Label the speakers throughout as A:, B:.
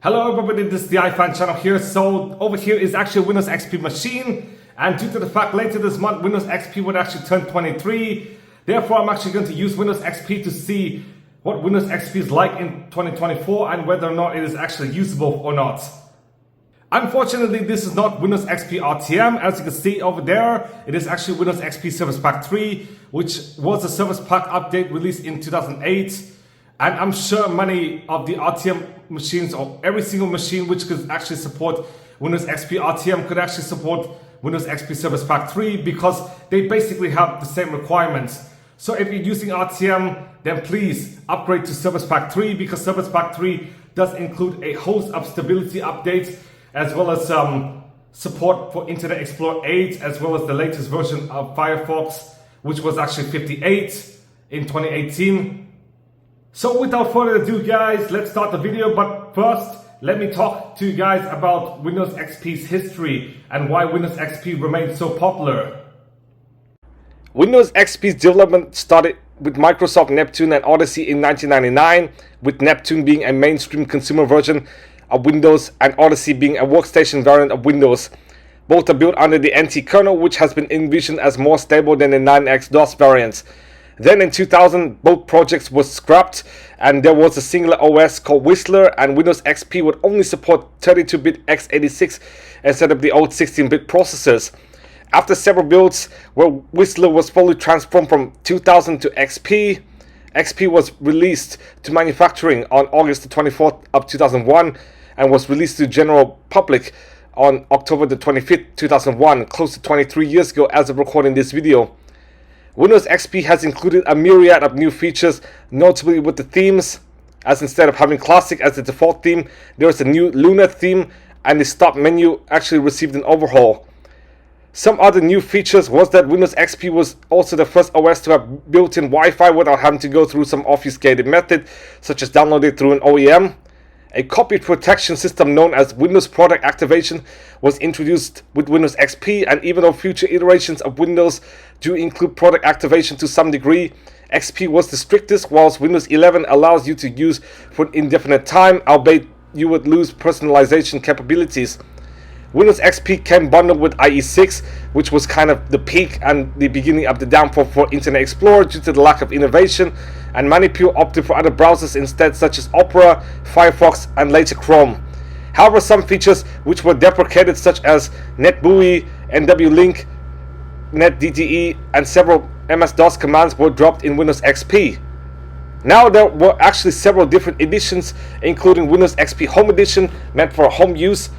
A: Hello everybody, this is the iFan channel here. So over here is actually a Windows XP machine, and due to the fact later this month Windows XP would actually turn 23, therefore I'm actually going to use Windows XP to see what Windows XP is like in 2024 and whether or not it is actually usable or not. Unfortunately, this is not Windows XP RTM. As you can see over there, it is actually Windows XP Service Pack 3, which was a Service Pack update released in 2008. And I'm sure many of the RTM machines, or every single machine which could actually support Windows XP RTM, could actually support Windows XP Service Pack 3 because they basically have the same requirements. So if you're using RTM, then please upgrade to Service Pack 3 because Service Pack 3 does include a host of stability updates as well as support for Internet Explorer 8 as well as the latest version of Firefox, which was actually 58 in 2018. So without further ado guys, let's start the video, but first let me talk to you guys about Windows XP's history and why Windows XP remains so popular. Windows XP's development started with Microsoft Neptune and Odyssey in 1999, with Neptune being a mainstream consumer version of Windows and Odyssey being a workstation variant of Windows. Both are built under the NT kernel, which has been envisioned as more stable than the 9X DOS variants. Then in 2000, both projects were scrapped and there was a singular OS called Whistler, and Windows XP would only support 32-bit x86 instead of the old 16-bit processors. After several builds where Whistler was fully transformed from 2000 to XP, XP was released to manufacturing on August 24th of 2001 and was released to general public on October 25th, 2001, close to 23 years ago as of recording this video. Windows XP has included a myriad of new features, notably with the themes, as instead of having Classic as the default theme, there is a new Lunar theme, and the Stop menu actually received an overhaul. Some other new features was that Windows XP was also the first OS to have built-in Wi-Fi without having to go through some obfuscated method, such as downloading through an OEM. A copy protection system known as Windows Product Activation was introduced with Windows XP, and even though future iterations of Windows do include product activation to some degree, XP was the strictest, whilst Windows 11 allows you to use for an indefinite time, albeit you would lose personalization capabilities. Windows XP came bundled with IE6, which was kind of the peak and the beginning of the downfall for Internet Explorer due to the lack of innovation, and many people opted for other browsers instead, such as Opera, Firefox, and later Chrome. However, some features which were deprecated, such as NetBEUI, NWLink, NetDTE, and several MS-DOS commands were dropped in Windows XP. Now there were actually several different editions, including Windows XP Home Edition, meant for home use,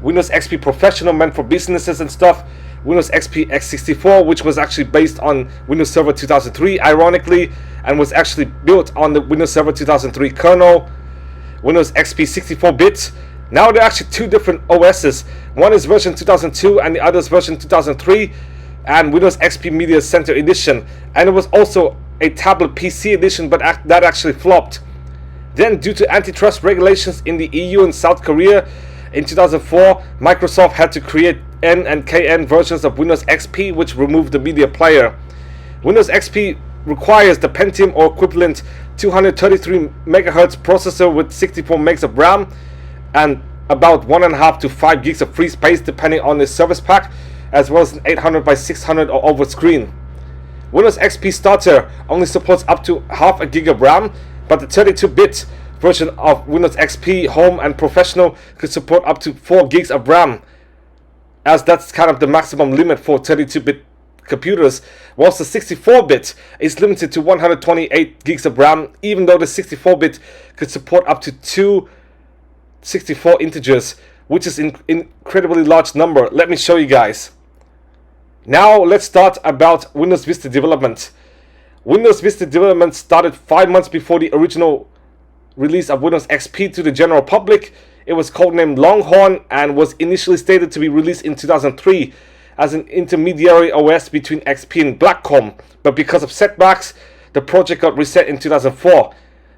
A: Windows XP Professional, meant for businesses and stuff, Windows XP x64, which was actually based on Windows Server 2003, ironically, and was actually built on the Windows Server 2003 kernel, Windows XP 64-bit. Now there are actually two different OSs. One is version 2002 and the other is version 2003, and Windows XP Media Center Edition. And there was also a tablet PC edition, but that actually flopped. Then, due to antitrust regulations in the EU and South Korea, in 2004, Microsoft had to create N and KN versions of Windows XP, which removed the media player. Windows XP requires the Pentium or equivalent 233 MHz processor with 64 megs of RAM and about 1.5 to 5 gigs of free space depending on the service pack, as well as an 800 by 600 or over screen. Windows XP Starter only supports up to half a gig of RAM, but the 32-bit version of Windows XP Home and Professional could support up to 4 gigs of RAM, as that's kind of the maximum limit for 32-bit computers, whilst the 64-bit is limited to 128 gigs of RAM, even though the 64-bit could support up to 2 64 integers, which is an incredibly large number. Let me show you guys. Now let's start about Windows Vista development. Windows Vista development started 5 months before the original release of Windows XP to the general public. It was codenamed Longhorn and was initially stated to be released in 2003 as an intermediary OS between XP and Blackcomb, but because of setbacks, the project got reset in 2004.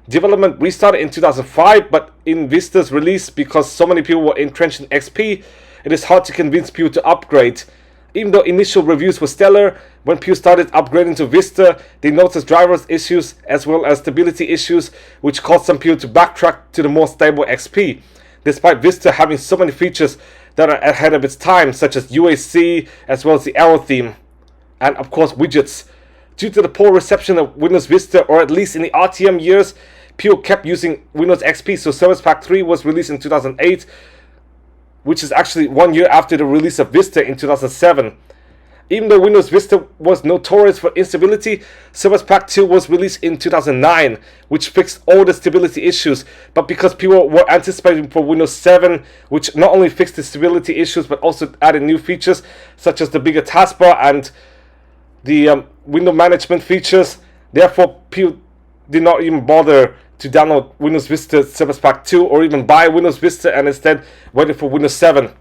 A: Development restarted in 2005, but in Vista's release, because so many people were entrenched in XP, it is hard to convince people to upgrade. Even though initial reviews were stellar, when people started upgrading to Vista, they noticed drivers issues as well as stability issues, which caused some people to backtrack to the more stable XP. despite Vista having so many features that are ahead of its time, such as UAC, as well as the arrow theme, and of course widgets. Due to the poor reception of Windows Vista, or at least in the RTM years, people kept using Windows XP, so Service Pack 3 was released in 2008, which is actually 1 year after the release of Vista in 2007. Even though Windows Vista was notorious for instability, Service Pack 2 was released in 2009, which fixed all the stability issues. But because people were anticipating for Windows 7, which not only fixed the stability issues, but also added new features, such as the bigger taskbar and the window management features, therefore people did not even bother to download Windows Vista Service Pack 2 or even buy Windows Vista, and instead waited for Windows 7.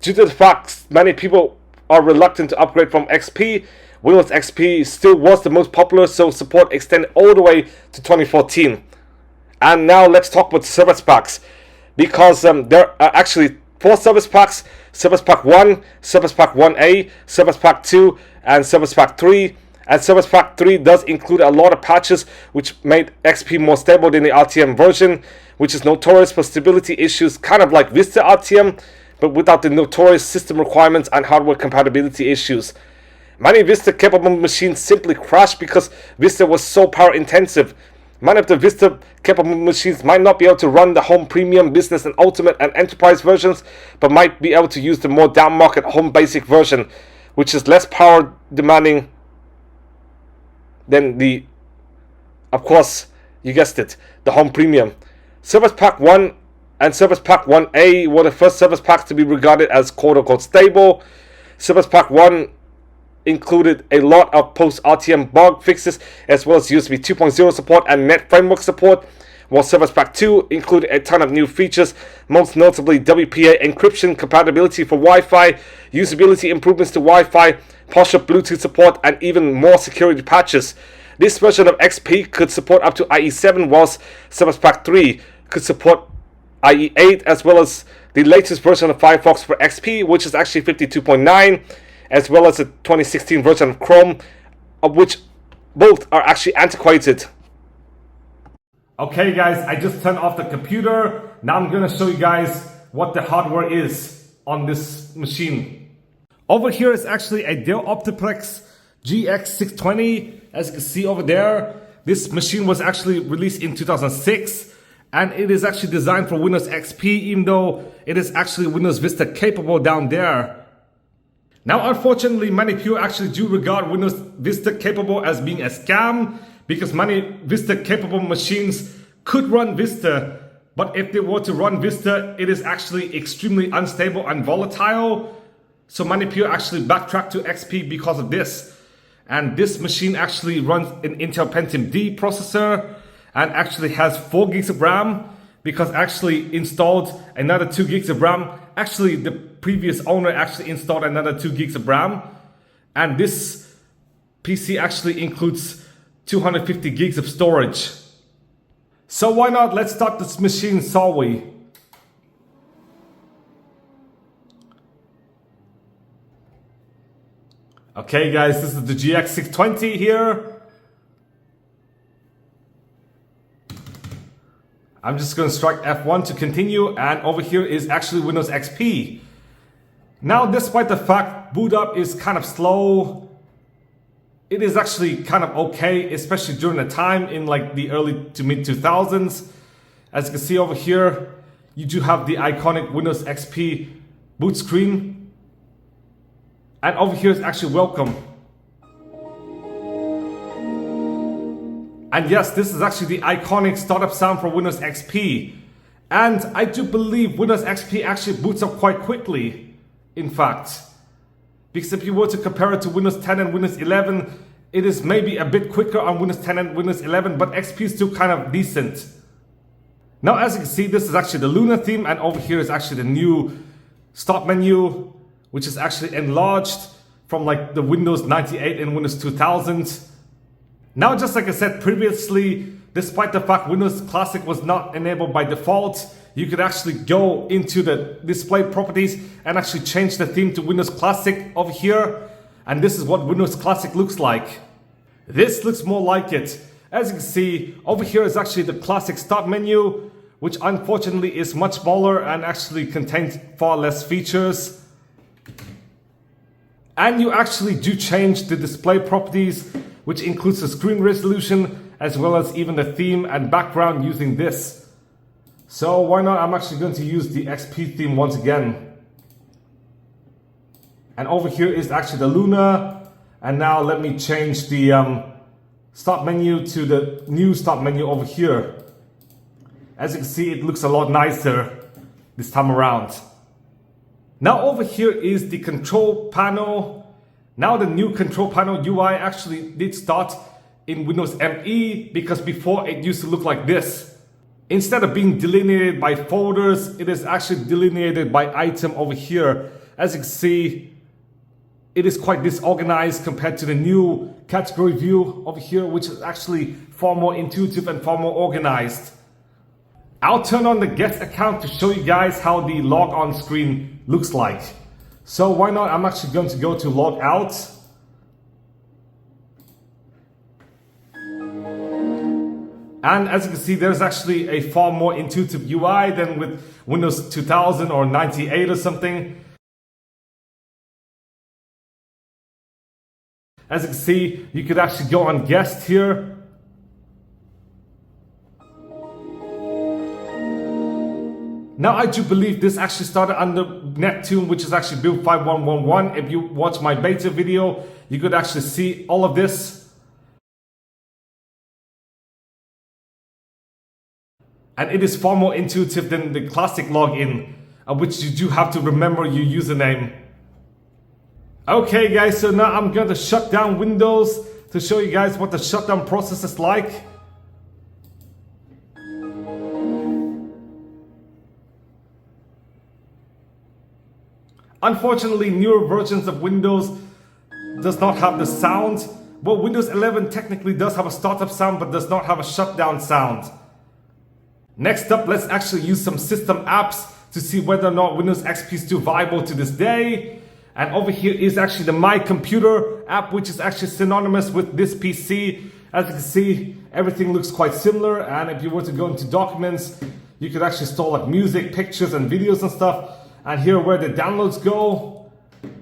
A: Due to the fact many people are reluctant to upgrade from XP, Windows XP still was the most popular, so support extended all the way to 2014. And now let's talk about Service Packs, because there are actually 4 Service Packs: Service Pack 1, Service Pack 1A, Service Pack 2, and Service Pack 3. And Service Pack 3 does include a lot of patches which made XP more stable than the RTM version, which is notorious for stability issues, kind of like Vista RTM, but without the notorious system requirements and hardware compatibility issues. Many Vista capable machines simply crashed because Vista was so power intensive. Many of the Vista capable machines might not be able to run the Home Premium, Business and Ultimate and Enterprise versions, but might be able to use the more down market Home Basic version, which is less power demanding than the, of course, you guessed it, the Home Premium. Service Pack 1 and Service Pack 1A were the first Service Packs to be regarded as quote-unquote stable. Service Pack 1 included a lot of post-RTM bug fixes, as well as USB 2.0 support and Net Framework support, while Service Pack 2 included a ton of new features, most notably WPA encryption compatibility for Wi-Fi, usability improvements to Wi-Fi, partial Bluetooth support, and even more security patches. This version of XP could support up to IE7, whilst Service Pack 3 could support IE8, as well as the latest version of Firefox for XP, which is actually 52.9, as well as the 2016 version of Chrome, of which both are actually antiquated. Okay guys, I just turned off the computer. Now I'm going to show you guys what the hardware is on this machine. Over here is actually a Dell Optiplex GX620. As you can see over there, this machine was actually released in 2006. And it is actually designed for Windows XP, even though it is actually Windows Vista capable down there. Now, unfortunately, many people actually do regard Windows Vista capable as being a scam, because many Vista capable machines could run Vista, but if they were to run Vista, it is actually extremely unstable and volatile. So many people actually backtrack to XP because of this. And this machine actually runs an Intel Pentium D processor, and actually has 4 gigs of RAM, because actually installed another 2 gigs of RAM. Actually, the previous owner actually installed another 2 gigs of RAM. And this PC actually includes 250 gigs of storage. So why not? Let's start this machine, shall we? Okay guys, this is the GX620 here. I'm just going to strike F1 to continue, and over here is actually Windows XP. Now, despite the fact boot up is kind of slow, it is actually kind of okay, especially during the time in like the early to mid 2000s. As you can see over here, you do have the iconic Windows XP boot screen. And over here is actually welcome. And yes, this is actually the iconic startup sound for Windows XP. And I do believe Windows XP actually boots up quite quickly, in fact. Because if you were to compare it to Windows 10 and Windows 11, it is maybe a bit quicker on Windows 10 and Windows 11, but XP is still kind of decent. Now, as you can see, this is actually the Luna theme, and over here is actually the new start menu, which is actually enlarged from like the Windows 98 and Windows 2000. Now, just like I said previously, despite the fact Windows Classic was not enabled by default, you could actually go into the display properties and actually change the theme to Windows Classic over here. And this is what Windows Classic looks like. This looks more like it. As you can see, over here is actually the classic start menu, which unfortunately is much smaller and actually contains far less features. And you actually do change the display properties, which includes the screen resolution as well as even the theme and background using this. So why not? I'm actually going to use the XP theme once again. And over here is actually the Luna. And now let me change the start menu to the new start menu over here. As you can see, it looks a lot nicer this time around. Now over here is the control panel. Now the new control panel UI actually did start in Windows ME, because before it used to look like this. Instead of being delineated by folders, it is actually delineated by item over here. As you can see, it is quite disorganized compared to the new category view over here, which is actually far more intuitive and far more organized. I'll turn on the guest account to show you guys how the log on screen looks like. So why not? I'm actually going to go to log out. And as you can see, there's actually a far more intuitive UI than with Windows 2000 or 98 or something. As you can see, you could actually go on guest here. Now I do believe this actually started under Neptune, which is actually build 5111. If you watch my beta video, you could actually see all of this. And it is far more intuitive than the classic login, which you do have to remember your username. Okay guys, so now I'm going to shut down Windows to show you guys what the shutdown process is like. Unfortunately, newer versions of Windows does not have the sound. Well, Windows 11 technically does have a startup sound, but does not have a shutdown sound. Next up, let's actually use some system apps to see whether or not Windows XP is still viable to this day. And over here is actually the My Computer app, which is actually synonymous with this PC. As you can see, everything looks quite similar. And if you were to go into documents, you could actually store like music, pictures, and videos and stuff. And here where the downloads go.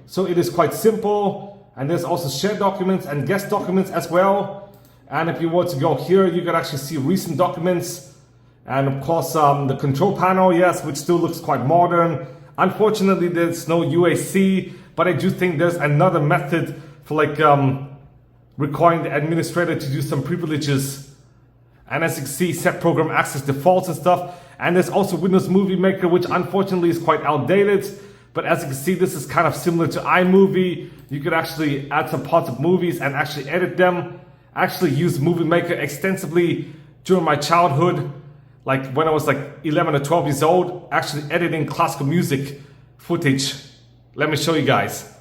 A: So it is quite simple. And there's also shared documents and guest documents as well. And if you were to go here, you could actually see recent documents. And of course, the control panel, yes, which still looks quite modern. Unfortunately, there's no UAC, but I do think there's another method for like requiring the administrator to do some privileges. And as you can see, set program access defaults and stuff. And there's also Windows Movie Maker, which unfortunately is quite outdated. But as you can see, this is kind of similar to iMovie. You could actually add some parts of movies and actually edit them. I actually used Movie Maker extensively during my childhood. Like when I was like 11 or 12 years old, actually editing classical music footage. Let me show you guys.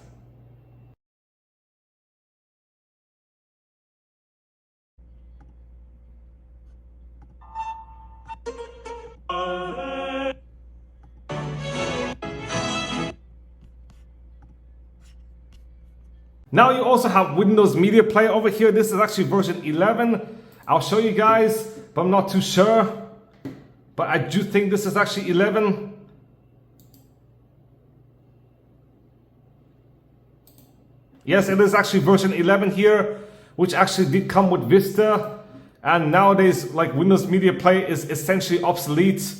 A: Now you also have Windows Media Player over here. This is actually version 11. I'll show you guys, but I'm not too sure. But I do think this is actually 11. Yes, it is actually version 11 here, which actually did come with Vista. And nowadays, like Windows Media Player is essentially obsolete.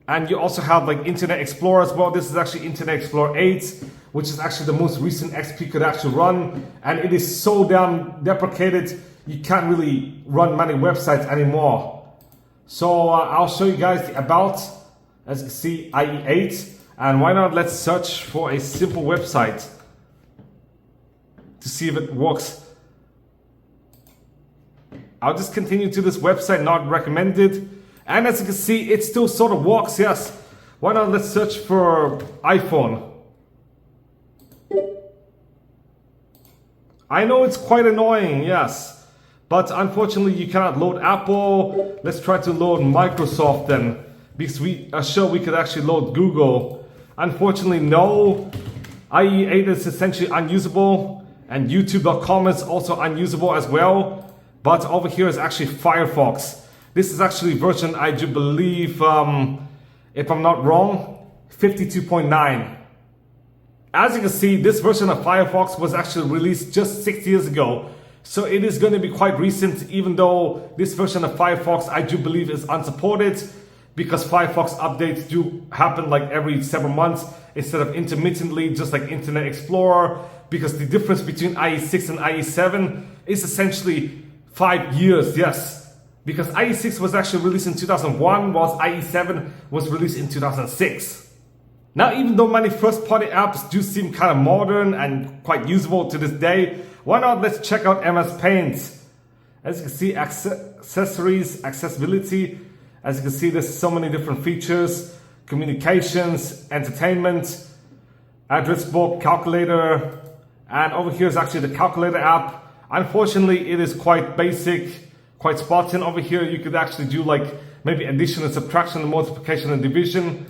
A: And you also have like Internet Explorer as well. This is actually Internet Explorer 8, which is actually the most recent XP could actually run. And it is so damn deprecated, you can't really run many websites anymore. So I'll show you guys the about, as you can see, IE8. And why not let's search for a simple website to see if it works. I'll just continue to this website, not recommended. And as you can see, it still sort of works, yes. Why not let's search for iPhone. I know it's quite annoying, yes. But unfortunately, you cannot load Apple. Let's try to load Microsoft then, because we are sure we could actually load Google. Unfortunately, no. IE8 is essentially unusable, and YouTube.com is also unusable as well. But over here is actually Firefox. This is actually version, I do believe, if I'm not wrong, 52.9. As you can see, this version of Firefox was actually released just 6 years ago. So it is going to be quite recent, even though this version of Firefox, I do believe, is unsupported, because Firefox updates do happen like every several months instead of intermittently, just like Internet Explorer, because the difference between IE6 and IE7 is essentially 5 years, yes. Because IE6 was actually released in 2001, whilst IE7 was released in 2006. Now, even though many first-party apps do seem kind of modern and quite usable to this day, why not let's check out MS Paint. As you can see, accessories, accessibility. As you can see, there's so many different features: communications, entertainment, address book, calculator, and over here is actually the calculator app. Unfortunately, it is quite basic, quite Spartan. Over here, you could actually do like maybe addition and subtraction and multiplication and division.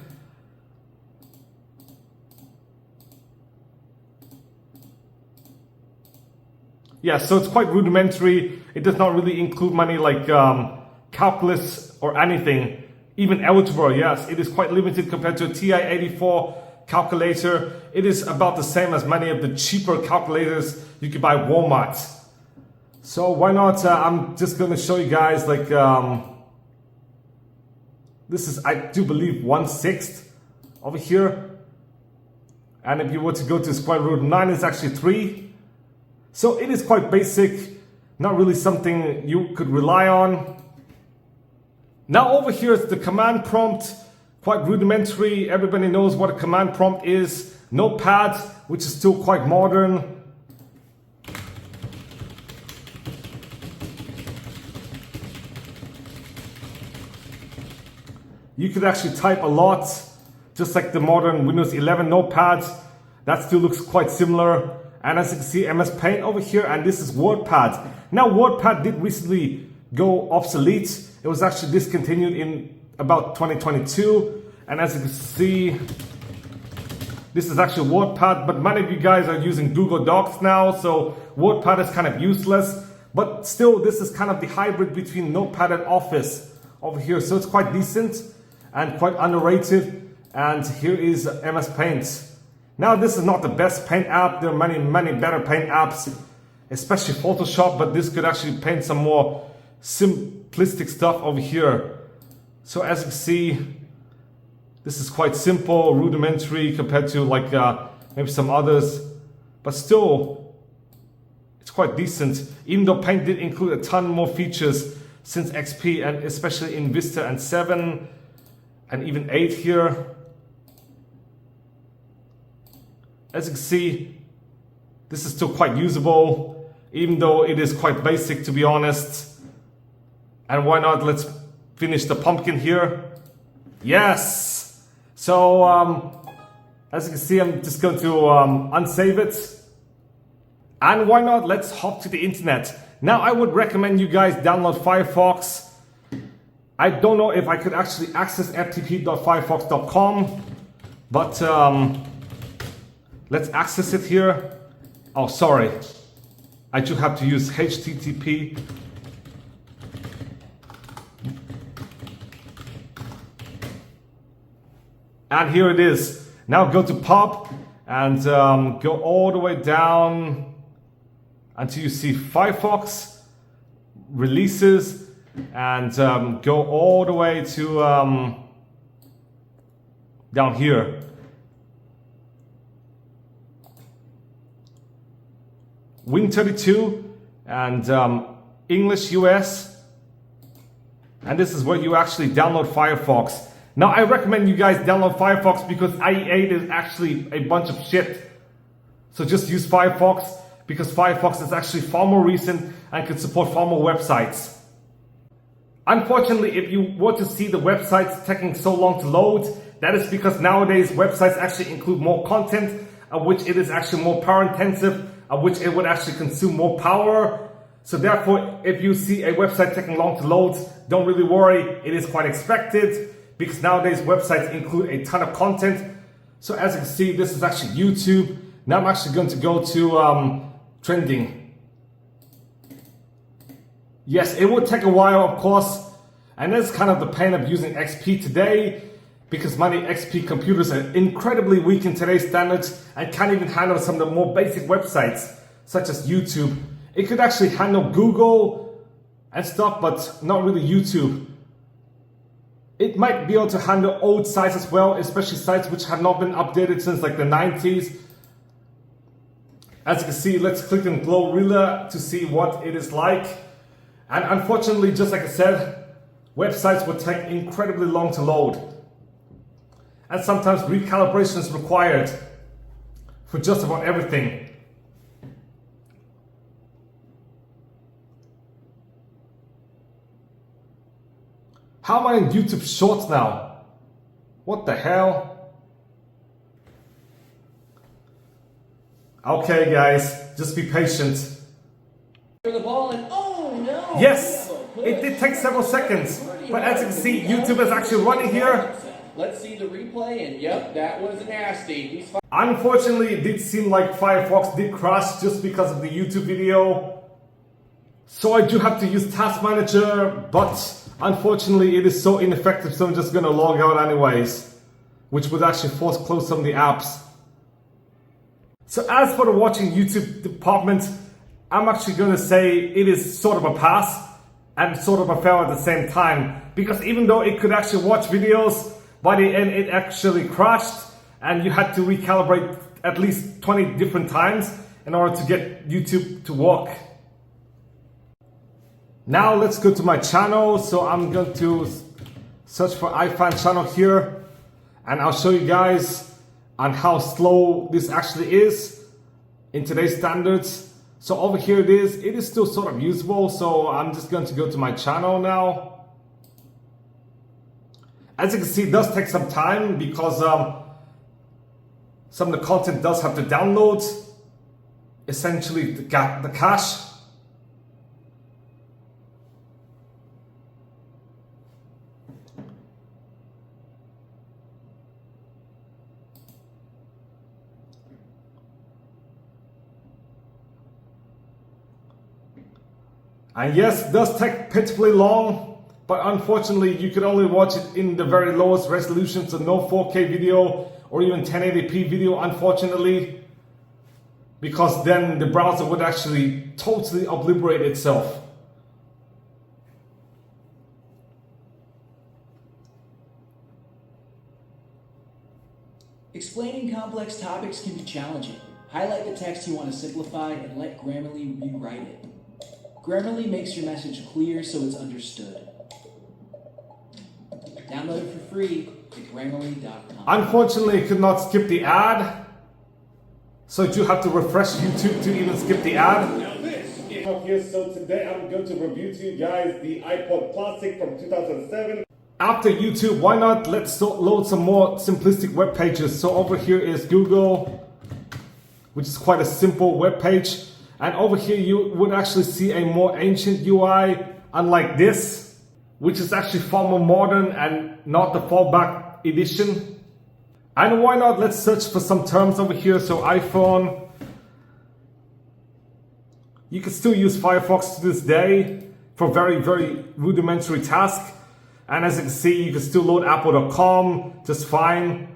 A: Yeah, so it's quite rudimentary. It does not really include many like calculus or anything. Even algebra, yes, it is quite limited compared to a TI-84 calculator. It is about the same as many of the cheaper calculators you can buy at Walmart. So why not, I'm just going to show you guys like, this is, I do believe, 1/6 over here. And if you were to go to square root of 9, it's actually 3. So it is quite basic, not really something you could rely on. Now over here is the command prompt, quite rudimentary. Everybody knows what a command prompt is. Notepad, which is still quite modern. You could actually type a lot, just like the modern Windows 11 notepad. That still looks quite similar. And as you can see, MS Paint over here, and this is WordPad. Now WordPad did recently go obsolete. It was actually discontinued in about 2022. And as you can see, this is actually WordPad, but many of you guys are using Google Docs now, so WordPad is kind of useless. But still, this is kind of the hybrid between Notepad and Office over here. So it's quite decent and quite underrated. And here is MS Paint. Now, this is not the best paint app. There are many, many better paint apps, especially Photoshop, but this could actually paint some more simplistic stuff over here. So as you can see, this is quite simple, rudimentary compared to like maybe some others, but still, it's quite decent. Even though Paint did include a ton more features since XP, and especially in Vista and 7 and even 8 here. As you can see, this is still quite usable, even though it is quite basic, to be honest. And why not, let's finish the pumpkin here. Yes! So, as you can see, I'm just going to unsave it. And why not, let's hop to the internet. Now, I would recommend you guys download Firefox. I don't know if I could actually access ftp.firefox.com, but let's access it here. Oh, sorry. I do have to use HTTP. And here it is. Now go to pub and go all the way down until you see Firefox releases, and go all the way to down here. Win32 and English US, and this is where you actually download Firefox. Now I recommend you guys download Firefox because IE8 is actually a bunch of shit. So just use Firefox, because Firefox is actually far more recent and can support far more websites. Unfortunately, if you were to see the websites taking so long to load, that is because nowadays websites actually include more content, of which it is actually more power intensive, of which it would actually consume more power. So therefore, if you see a website taking long to load, don't really worry, it is quite expected, because nowadays websites include a ton of content. So as you can see, this is actually YouTube. Now I'm actually going to go to trending. Yes, it will take a while, of course, And that's kind of the pain of using XP today, because many XP computers are incredibly weak in today's standards and can't even handle some of the more basic websites, such as YouTube. It could actually handle Google and stuff, but not really YouTube. It might be able to handle old sites as well, especially sites which have not been updated since like the 90s. As you can see, let's click on Glorilla to see what it is like. And unfortunately, just like I said, websites will take incredibly long to load. And sometimes recalibration is required for just about everything. How am I in YouTube Shorts now? What the hell? Okay guys, just be patient.
B: The ball and oh no!
A: Yes, it did take several seconds, but as you can see, YouTube is actually running here.
B: Let's see the replay, and yep, that was nasty.
A: Unfortunately, it did seem like Firefox did crash just because of the YouTube video. So I do have to use Task Manager, but unfortunately it is so ineffective, so I'm just gonna log out anyways, which would actually force close some of the apps. So as for the watching YouTube department, I'm actually gonna say it is sort of a pass and sort of a fail at the same time, because even though it could actually watch videos, by the end it actually crashed and you had to recalibrate at least 20 different times in order to get YouTube to work. Now let's go to my channel. So I'm going to search for iFan channel here, and I'll show you guys on how slow this actually is in today's standards. So over here it is still sort of usable. So I'm just going to go to my channel now. As you can see, it does take some time because some of the content does have to download, essentially the cache. And yes, it does take pitifully long, but unfortunately you can only watch it in the very lowest resolution, so no 4K video or even 1080p video, unfortunately, because then the browser would actually totally obliterate itself.
C: Explaining complex topics can be challenging. Highlight the text you want to simplify and let Grammarly rewrite it. Grammarly makes your message clear so it's understood. Download it for free at Grammarly.com.
A: Unfortunately, I could not skip the ad, so you have to refresh YouTube to even skip the ad.
D: Now this is here, so today I'm going to review to you guys the iPod Classic from 2007.
A: After YouTube, why not let's load some more simplistic web pages. So over here is Google, which is quite a simple web page. And over here you would actually see a more ancient UI, unlike this, which is actually far more modern and not the fallback edition. And why not let's search for some terms over here. So iPhone, you can still use Firefox to this day for very, very rudimentary tasks. And as you can see, you can still load apple.com just fine.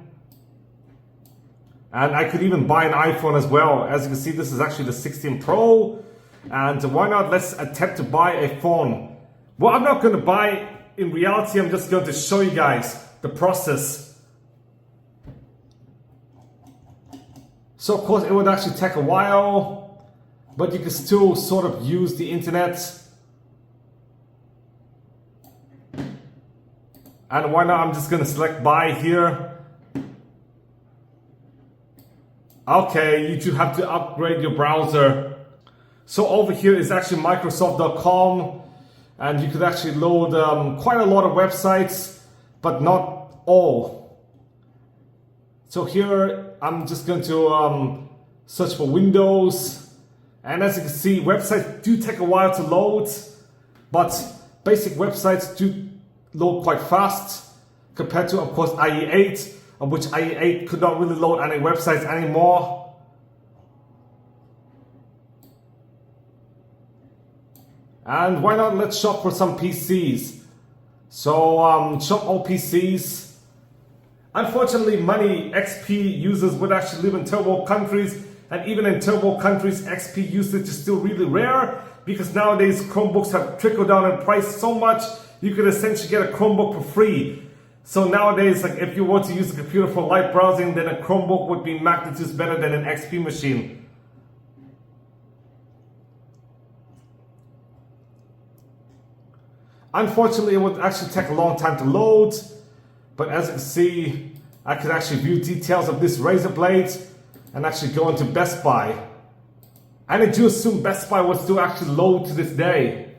A: And I could even buy an iPhone as well. As you can see, this is actually the 16 Pro. And why not let's attempt to buy a phone. Well, I'm not going to buy in reality. I'm just going to show you guys the process. So of course it would actually take a while, but you can still sort of use the internet. And why not, I'm just going to select buy here. Okay, you do have to upgrade your browser. So over here is actually Microsoft.com, and you could actually load quite a lot of websites, but not all. So here I'm just going to search for Windows, and as you can see, websites do take a while to load, but basic websites do load quite fast compared to, of course, IE8. Of which IE8 could not really load any websites anymore. And why not let's shop for some PCs. So some OPCs. Unfortunately, many XP users would actually live in third world countries, and even in third world countries, XP usage is still really rare because nowadays Chromebooks have trickled down in price so much you could essentially get a Chromebook for free. So nowadays, like if you want to use a computer for light browsing, then a Chromebook would be magnitudes better than an XP machine. Unfortunately, it would actually take a long time to load, but as you can see, I could actually view details of this razor blade and actually go into Best Buy. And I do assume Best Buy will still actually load to this day.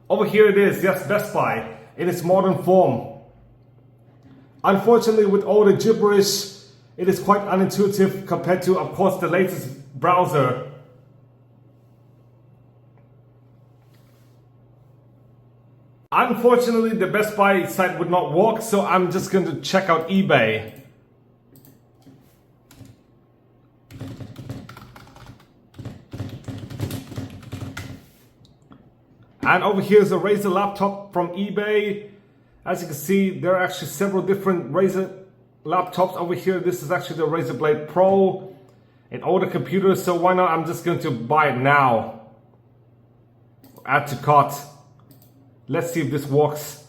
A: Over here it is, yes, Best Buy, in its modern form. Unfortunately, with all the gibberish, it is quite unintuitive compared to, of course, the latest browser. Unfortunately, the Best Buy site would not work, so I'm just going to check out eBay. And over here is a Razer laptop from eBay. As you can see, there are actually several different Razer laptops over here. This is actually the Razer Blade Pro, an older computer, so why not? I'm just going to buy it now. Add to cart. Let's see if this works.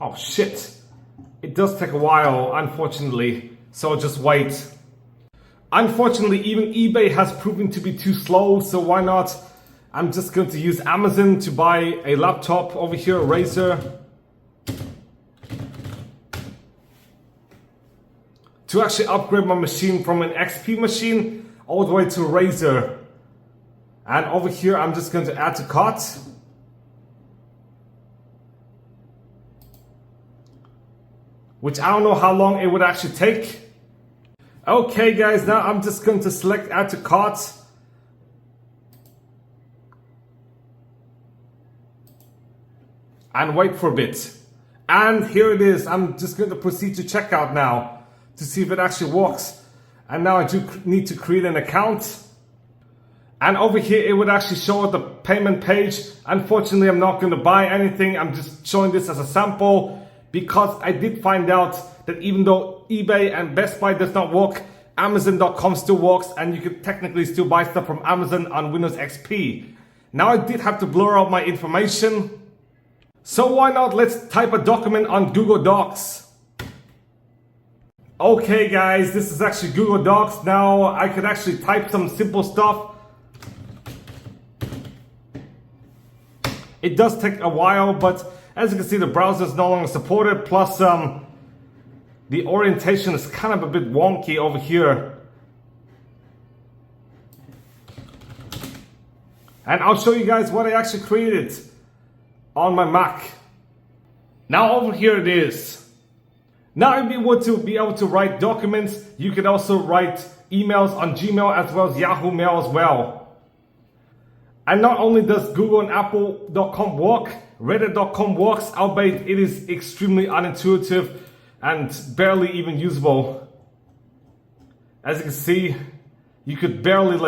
A: Oh shit. It does take a while, unfortunately. So just wait. Unfortunately, even eBay has proven to be too slow, so why not? I'm just going to use Amazon to buy a laptop over here, a Razer. To actually upgrade my machine from an XP machine all the way to a Razer. And over here, I'm just going to add to cart. Which I don't know how long it would actually take. Okay guys, now I'm just going to select add to cart. And wait for a bit. And here it is. I'm just going to proceed to checkout now to see if it actually works. And now I do need to create an account. And over here it would actually show the payment page. Unfortunately, I'm not going to buy anything. I'm just showing this as a sample because I did find out that even though eBay and Best Buy does not work, Amazon.com still works, and you could technically still buy stuff from Amazon on Windows XP. Now I did have to blur out my information. So why not, let's type a document on Google Docs. Okay guys, this is actually Google Docs. Now I could actually type some simple stuff. It does take a while, but as you can see, the browser is no longer supported, plus the orientation is kind of a bit wonky over here. And I'll show you guys what I actually created on my Mac. Now over here it is. Now if you want to be able to write documents, you could also write emails on Gmail as well as Yahoo Mail as well. And not only does Google and Apple.com work, Reddit.com works, albeit it is extremely unintuitive and barely even usable. As you can see, you could barely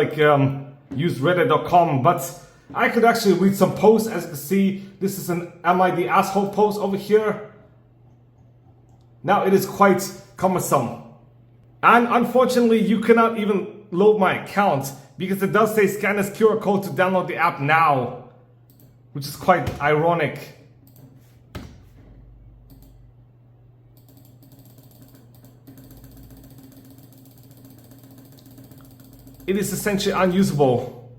A: use Reddit.com, but I could actually read some posts. As you can see, this is an Am I the Asshole post over here. Now it is quite cumbersome. And unfortunately, you cannot even load my account because it does say scan this QR code to download the app now, which is quite ironic. It is essentially unusable.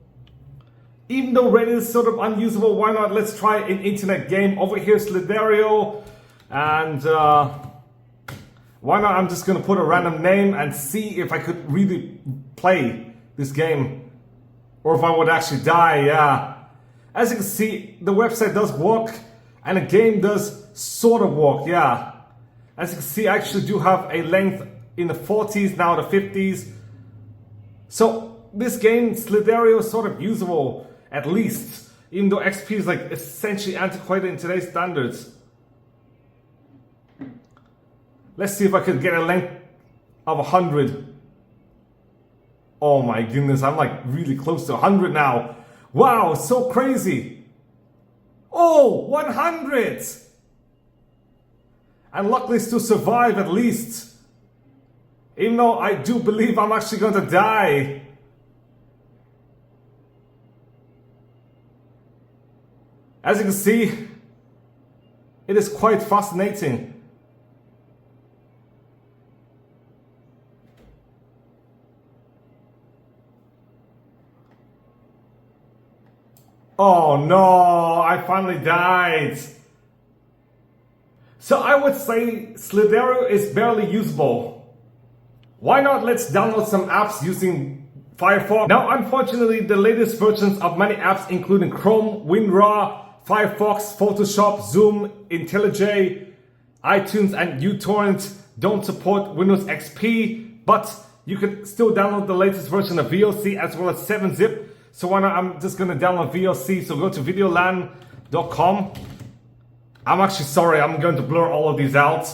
A: Even though Reddit is sort of unusable, why not? Let's try an internet game. Over here, Slidario. And why not? I'm just going to put a random name and see if I could really play this game. Or if I would actually die, yeah. As you can see, the website does work. And the game does sort of work, yeah. As you can see, I actually do have a length in the 40s, now the 50s. So this game, Slidario, is sort of usable, at least, even though XP is like essentially antiquated in today's standards. Let's see if I could get a length of 100. Oh my goodness, I'm like really close to 100 now. Wow, so crazy. Oh, 100! And luckily still survive at least. Even though I do believe I'm actually going to die. As you can see, it is quite fascinating. Oh no, I finally died. So I would say Slidero is barely usable. Why not let's download some apps using Firefox. Now unfortunately the latest versions of many apps including Chrome, WinRAR, Firefox, Photoshop, Zoom, IntelliJ, iTunes and uTorrent don't support Windows XP, but you can still download the latest version of VLC as well as 7-zip. So why not, I'm just going to download VLC. So go to videolan.com. I'm actually sorry, I'm going to blur all of these out.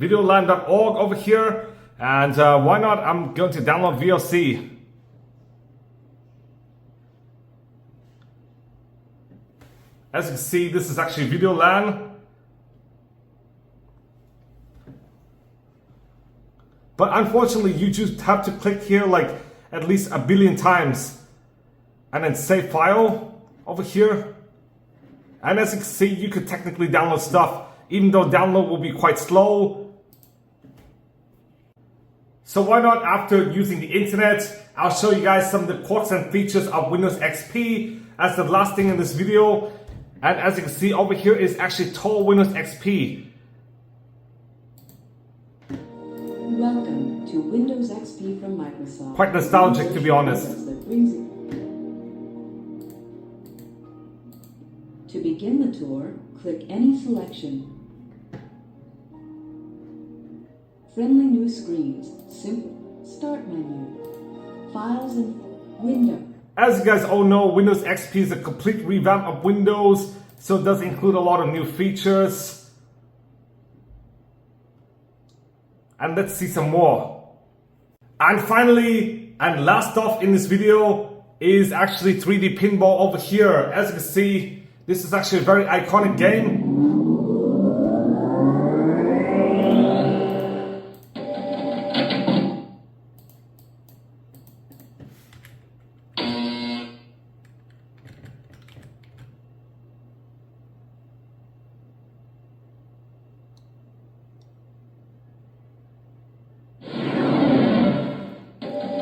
A: Videolan.org over here. And why not, I'm going to download VLC. As you can see, this is actually Videolan. But unfortunately, you just have to click here like at least 1 billion times. And then save file over here. And as you can see, you could technically download stuff, even though download will be quite slow. So why not, after using the internet, I'll show you guys some of the quirks and features of Windows XP as the last thing in this video. And as you can see over here is actually Tall Windows XP.
E: Welcome to Windows XP from Microsoft.
A: Quite nostalgic, to be honest.
E: To begin the tour, click any selection. Friendly new screens. Simple. Start menu. Files and Window.
A: As you guys all know, Windows XP is a complete revamp of Windows, so it does include a lot of new features. And let's see some more. And finally, and last off in this video, is actually 3D Pinball over here. As you can see, this is actually a very iconic game.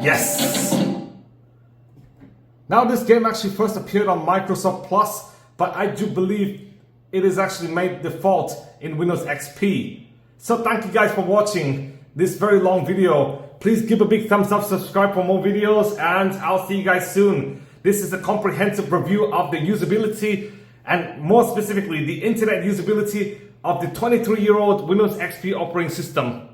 A: Yes! Now this game actually first appeared on Microsoft Plus, but I do believe it is actually made default in Windows XP. So thank you guys for watching this very long video. Please give a big thumbs up, subscribe for more videos, and I'll see you guys soon. This is a comprehensive review of the usability, and more specifically the internet usability of the 23-year-old Windows XP operating system.